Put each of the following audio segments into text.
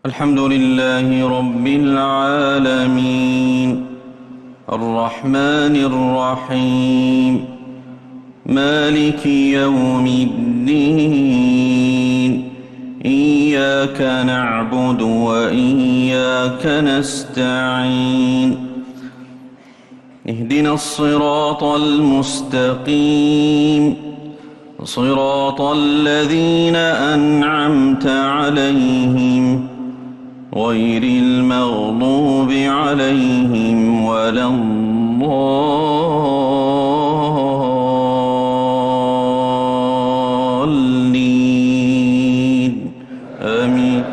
الحمد لله رب العالمين الرحمن الرحيم مالك يوم الدين إياك نعبد وإياك نستعين اهدنا الصراط المستقيم صراط الذين أنعمت عليهم غير المغضوب عليهم ولا الضالين آمين.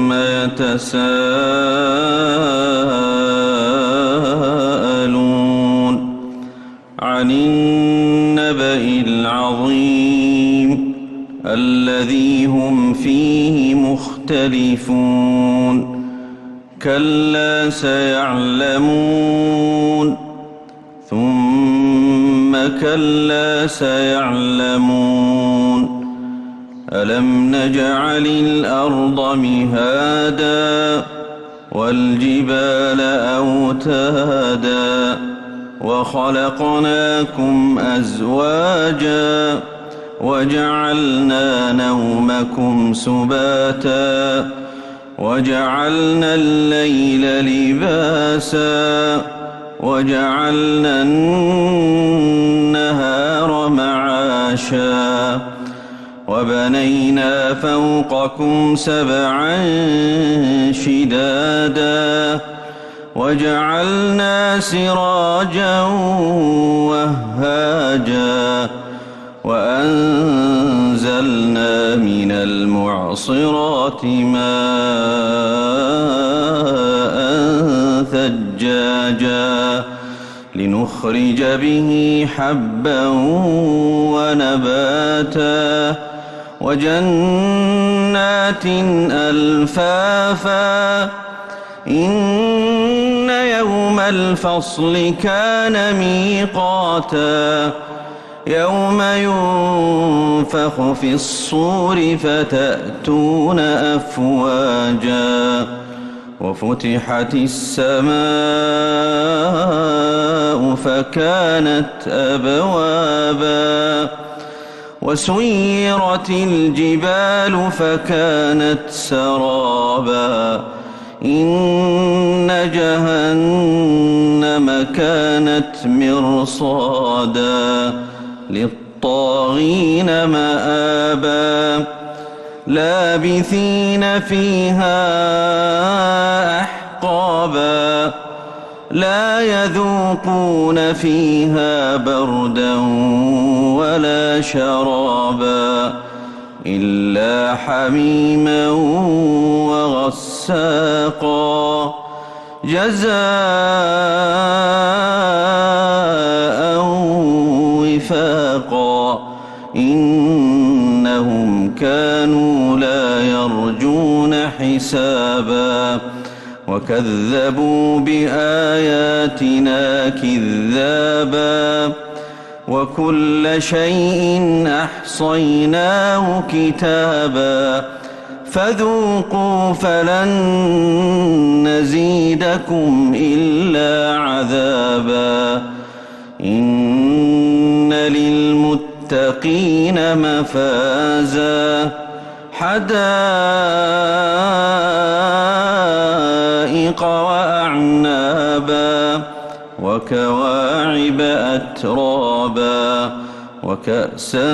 عما يتساءلون عن النبأ العظيم الذي هم فيه مختلفون كلا سيعلمون ثم كلا سيعلمون ألم نجعل الأرض مهادا والجبال أوتادا وخلقناكم أزواجا وجعلنا نومكم سباتا وجعلنا الليل لباسا وجعلنا النهار معاشا وبنينا فوقكم سبعا شدادا وجعلنا سراجا وهاجا وأنزلنا من المعصرات ماء ثجاجا لنخرج به حبا ونباتا وجنات ألفافا إن يوم الفصل كان ميقاتا يوم ينفخ في الصور فتأتون أفواجا وفتحت السماء فكانت أبوابا وسيرت الجبال فكانت سرابا إن جهنم كانت مرصادا للطاغين مآبا لابثين فيها أحقابا لا يذوقون فيها بردا ولا شرابا إلا حميما وغساقا جزاء وفاقا إنهم كانوا لا يرجون حسابا وكذبوا بآياتنا كذابا وكل شيء أحصيناه كتابا فذوقوا فلن نزيدكم إلا عذابا إن للمتقين مفازا حدائق وأعنابا وكواعب أترابا وكأسا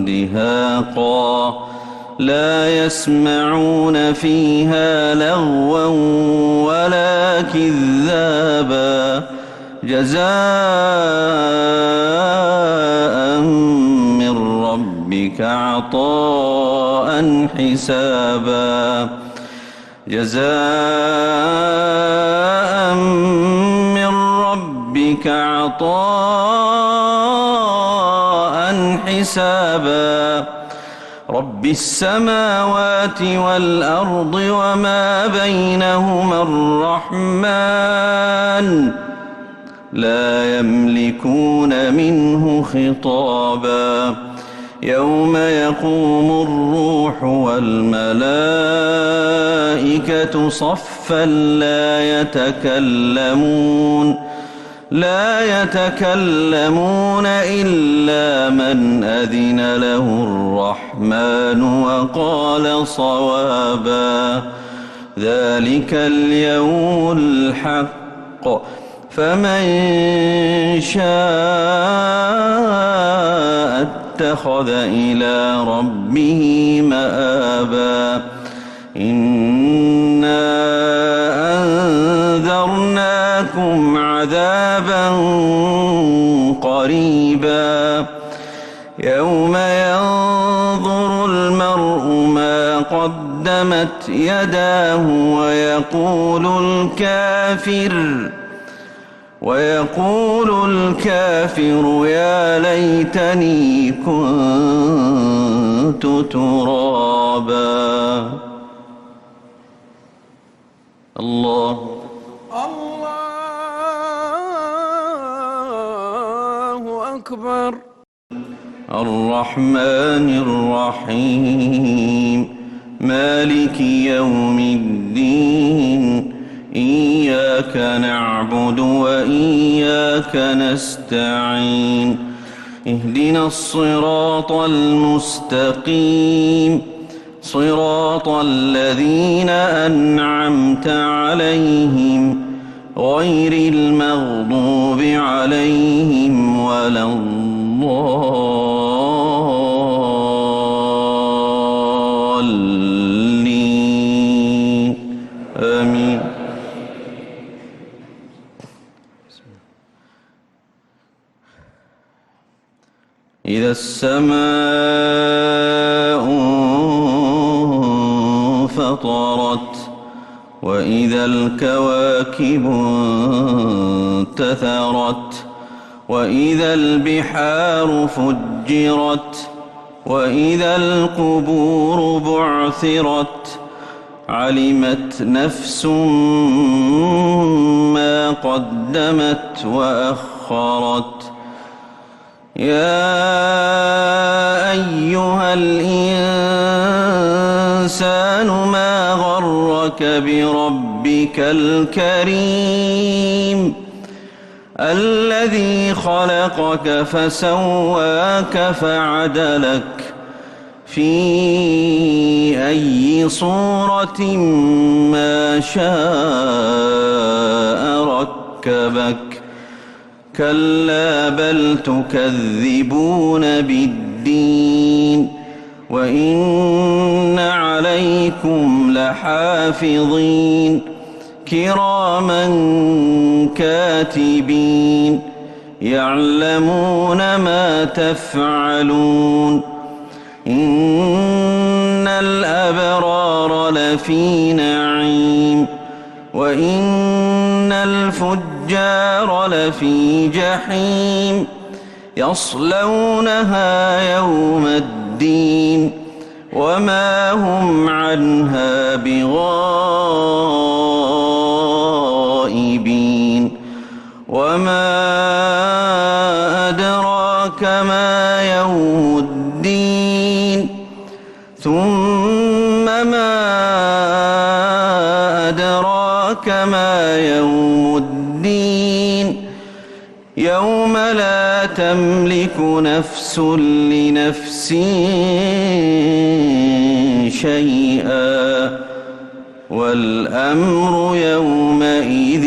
دهاقا لا يسمعون فيها لغوا ولا كذابا جزاء من ربك عطاء حسابا جزاء من ربك عطاء حسابا رب السماوات والأرض وما بينهما الرحمن لا يملكون منه خطابا يوم يقوم الروح والملائكة صفا لا يتكلمون إلا من أذن له الرحمن وقال صوابا ذلك اليوم الحق فمن شاء اتخذ إلى ربه مآبا إنا أنذرناكم عذابا قريبا يوم ينظر المرء ما قدمت يداه ويقول الكافر يا ليتني كنت ترابا. الله أكبر. الرحمن الرحيم مالك يوم الدين إياك نعبد وإياك نستعين اهدنا الصراط المستقيم صراط الذين أنعمت عليهم غير المغضوب عليهم ولا الضالين آمين. إذا السماء انفطرت وإذا الكواكب انتثرت وإذا البحار فجرت وإذا القبور بعثرت علمت نفس ما قدمت وأخرت. يا أيها الإنسان ما غرك بربك الكريم الذي خلقك فسواك فعدلك في أي صورة ما شاء ركبك كلا بل تكذبون بالدين وإن عليكم لحافظين كراما كاتبين يعلمون ما تفعلون. إن الأبرار لفي نعيم وإن الفجار لفي جحيم يصلونها يوم الدين وما هم عنها بغائبين. وما أدراك ما يوم الدين ثم ما أدراك ما يوم الدين يوم لا تملك نفس لنفس شيئا والأمر يومئذ